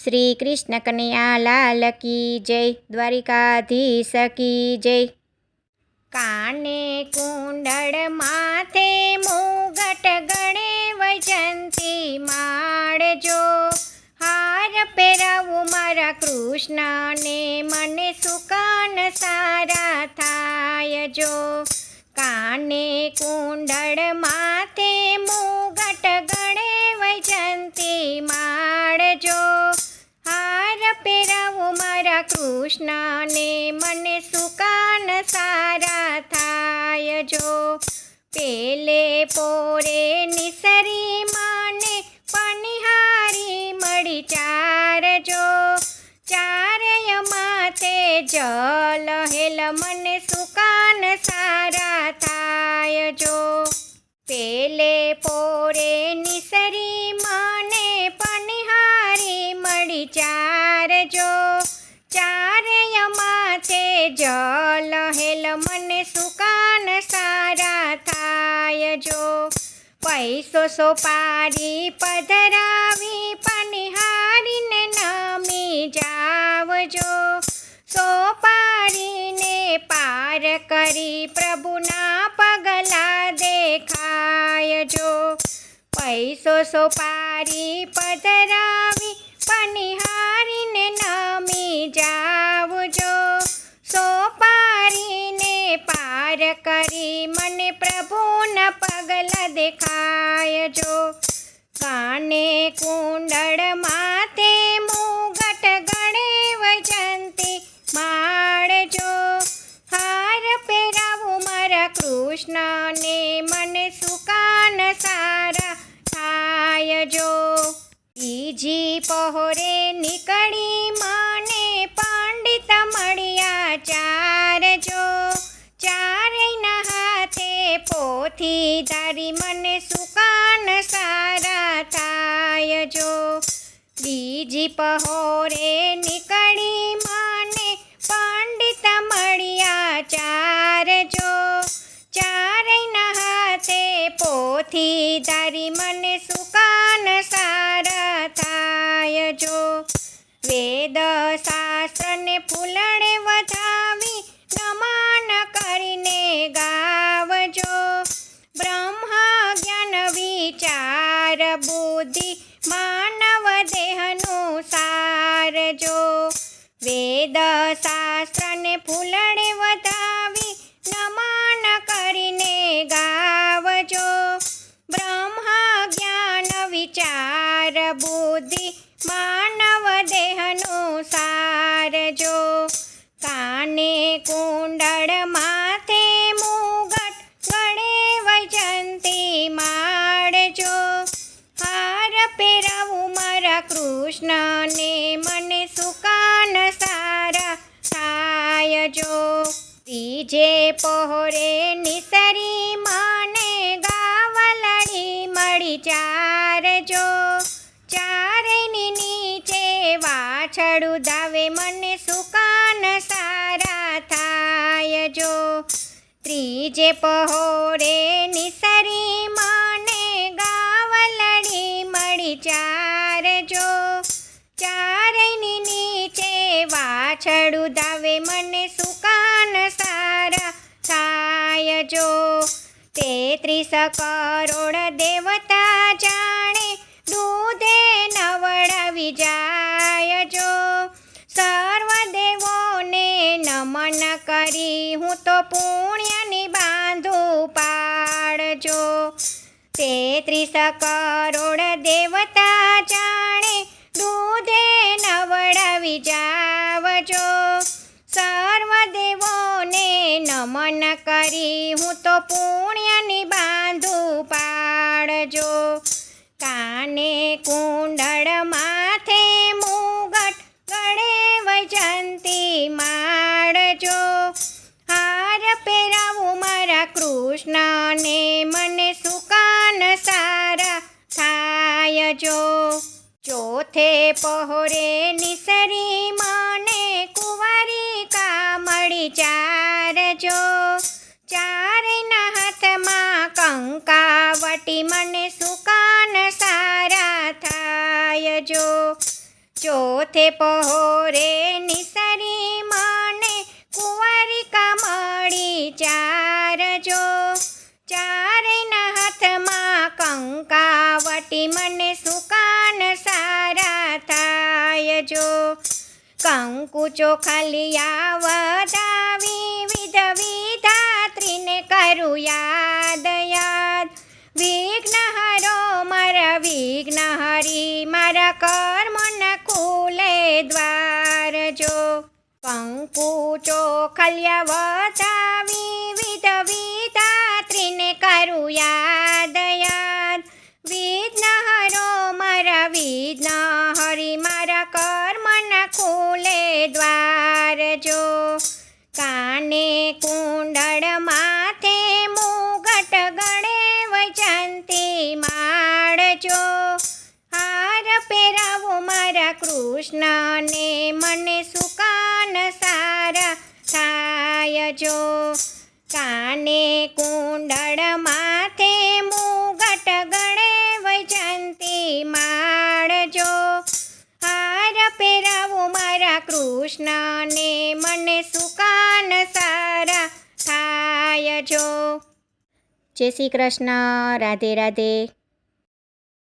શ્રી કૃષ્ણ કનૈયા લાલ કી જય, દ્વારિકાધીશ કી જય. કાને કુંડળ માથે મુગટ ગળે વૈજંતી માળજો, હાર પહેરાવું મારા કૃષ્ણને મને સુકાન સારા થાય જો. કાને કુંડળ માથે મુગટ ગળે વૈજંતી માળજો, હાર પહેરાવું મારા કૃષ્ણને મને સુકાન સારા થાય જો. પેલે પોરે નિસરી મને પનિહારી મળી ચારજો, ચારેય માથે જલ હેલ મને સુકાન સારા થાય જો. પેલે પોરે નિસરી મને પનિહારી મળી ચારજો, ચારેય માથે જલ હેલ મને સુકાન સારા થાય જો. પૈસો સોપારી પધરાવી પનિહારીને નમી જાવજો, સોપારીને પાર કરી પ્રભુના પગલા દેખાયજો. પૈસો સોપારી પધરાવી પનિહારીને નમી જાવજો, સોપારીને પાર કરી મને પ્રભુના પગલા દેખાયજો. કાને કુંડળ માથે મુગટ ગળે વૈજંતી માળજો, હાર પહેરાવું મારા કૃષ્ણને મને સુકાન સારા થાય જો. બીજી પહોરે નીકળી મને પંડિત મળ્યા ચારજો, ચારેયના હાથે પોથી ધારી મને સુકાન સારા થાય જો. બીજી પહોરે નીકળી મને પંડિત મળ્યા ચારજો, ચારેયના હાથે પોથી ધારી મને સુકાન સારા થાય જો. વેદ શાસ્ત્રને ફૂલડે વધાવી નમન કરીને ગાવજો, બ્રહ્મ જ્ઞાન વિચાર બુદ્ધિ માનવ દેહનું સારજો. વેદ શાસ્ત્રને ફૂલડે વધાવી નમન કરીને ગાવજો, બ્રહ્મ જ્ઞાન વિચાર બુદ્ધિ માનવ દેહનું સારજો. કાને કુંડળ માથે મુગટ ગળે વૈજંતી માળજો, હાર પહેરાવું મારા કૃષ્ણને મને સુકાન સારા થાય જો. ત્રીજે પહોરે નિસરી મને ગાવલડી મળી ચારજો, ચારેયની નીચે વાછડું ધાવે મને સુકાન સારા થાય જો. ત્રીજે પહોરે નિસરી મને ગાવલડી મળી ચારજો, ચારેયની નીચે વાછડું ધાવે મને સુકાન સારા થાય જો. 33 કરોડ દેવતા જાણે દૂધે નવડાવી જાય જો, સર્વ દેવોને નમન કરી હું તો પુણ્યની બાંધું પાડજો. 33 કરોડ દેવતા જાણે દૂધે નવડાવી જાવજો, સર્વ દેવોને નમન કરી હું તો પુણ્યની બાંધું પાડજો. કાને કુંડળ માથે મુગટ ગળે વૈજંતી માળજો, હાર પહેરાવું મારા કૃષ્ણને મને સુકાન સારા થાય જો. ચોથે પહોરે નિસરી મને કુંવારિકા મળી ચારજો, ચારેયના હાથમાં કંકાવટી મને સુકાન સારા થાય જો. ચોથે પહોરે નિસરી મને કુંવારિકા મળી ચારજો. ચારેયના હાથમાં કંકાવટી મને સુકાન સારા થાય જો. કંકુ ચોખાલિયા વધાવી વિધ વિધાત્રીને કરું યાદ યાદ. વિઘ્નહરો મારા વિઘ્નહરી મારા કર્મના ખુલે દ્વાર જો. કંકુ ચોખાલિયા વધાવી વિધ વિધાત્રીને કરું યાદ યાદ. વિઘ્નહરો મારા વિઘ્નહરી મારા કર્મના ખુલે દ્વાર જો. કાને કુંડળ માથે મુગટ ગળે વૈજયંતી માળ જો. હાર પહેરાવો મારા કૃષ્ણને મને સુકાન સારા થાય જો. કાને કુંડળ માથે મુગટ ગળે વૈજયંતી માળ જો. હાર પહેરાવો મારા કૃષ્ણને મને સુકાન સારા થાય જો. જય શ્રી કૃષ્ણ. રાધે રાધે.